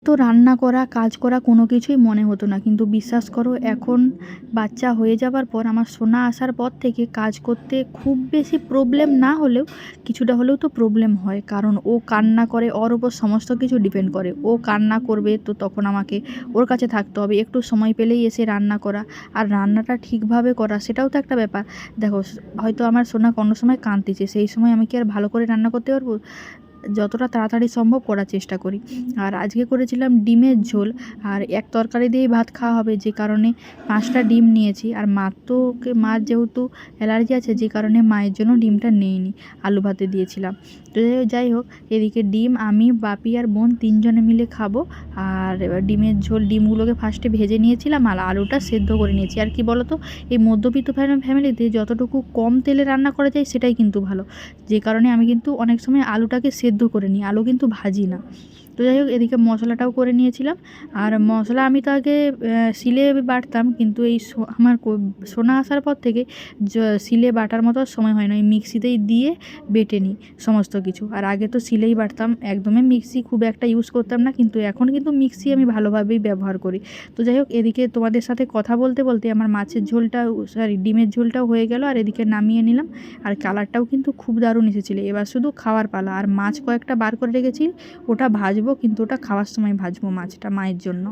তো রান্না করা, কাজ করা কোনো কিছুই মনে হতো না। কিন্তু বিশ্বাস করো এখন বাচ্চা হয়ে যাবার পর আমার সোনা আসার পর থেকে কাজ করতে খুব বেশি প্রবলেম না হলেও কিছুটা হলেও তো প্রবলেম হয়। কারণ ও কান্না করে, ওর উপর সমস্ত কিছু ডিপেন্ড করে। ও কান্না করবে তো তখন আমাকে ওর কাছে থাকতে হবে। একটু সময় পেলেই এসে রান্না করা। আর রান্নাটা ঠিকভাবে করা সেটাও তো একটা ব্যাপার। দেখো হয়তো আমার সোনা কোনো সময় কাঁদতেছে, সেই সময় আমি কি আর ভালো করে রান্না করতে পারবো? যতটা তাড়াতাড়ি সম্ভব করার চেষ্টা করি। আর আজকে করেছিলাম ডিমের ঝোল, আর এক তরকারি দিয়েই ভাত খাওয়া হবে, যে কারণে 5টা ডিম নিয়েছি। আর মার যেহেতু অ্যালার্জি আছে, যে কারণে মায়ের জন্য ডিমটা নেইনি, আলু ভাতে দিয়েছিলাম। তো যাই হোক, এদিকে ডিম আমি, বাপি আর বোন 3 জনে মিলে খাবো। আর এবার ডিমের ঝোল, ডিমগুলোকে ফার্স্টে ভেজে নিয়েছিলাম আর আলুটা সেদ্ধ করে নিয়েছি। আর কি বলো তো, এই মধ্যবিত্ত ফ্যামিলিতে যতটুকু কম তেলে রান্না করা যায় সেটাই কিন্তু ভালো। যে কারণে আমি কিন্তু অনেক সময় আলুটাকে সেদ্ধ করে নিই, আলু কিন্তু ভাজি না। তো যাই হোক, এদিকে মশলাটাও করে নিয়েছিলাম। আর মশলা আমি তো আগে শিলে বাটতাম, কিন্তু এই আমার সোনা আসার পর থেকে শিলে বাটার মতো আর সময় হয় না, এই মিক্সিতেই দিয়ে বেটে নিই সমস্ত কিছু। আর আগে তো শিলেই বাটতাম, একদমই মিক্সি খুব একটা ইউজ করতাম না, কিন্তু এখন কিন্তু মিক্সি আমি ভালোভাবেই ব্যবহার করি। তো যাই হোক, এদিকে তোমাদের সাথে কথা বলতে বলতে আমার মাছের ঝোলটা, সরি ডিমের ঝোলটাও হয়ে গেল, আর এদিকে নামিয়ে নিলাম। আর কালারটাও কিন্তু খুব দারুণ এসেছিলো। এবার শুধু খাওয়ার পালা। আর মাছ কয়েকটা বার করে রেখেছি, ওটা ভাজবো, কিন্তু ওটা খাওয়ার সময় ভাজবো মাছটা মায়ের জন্য।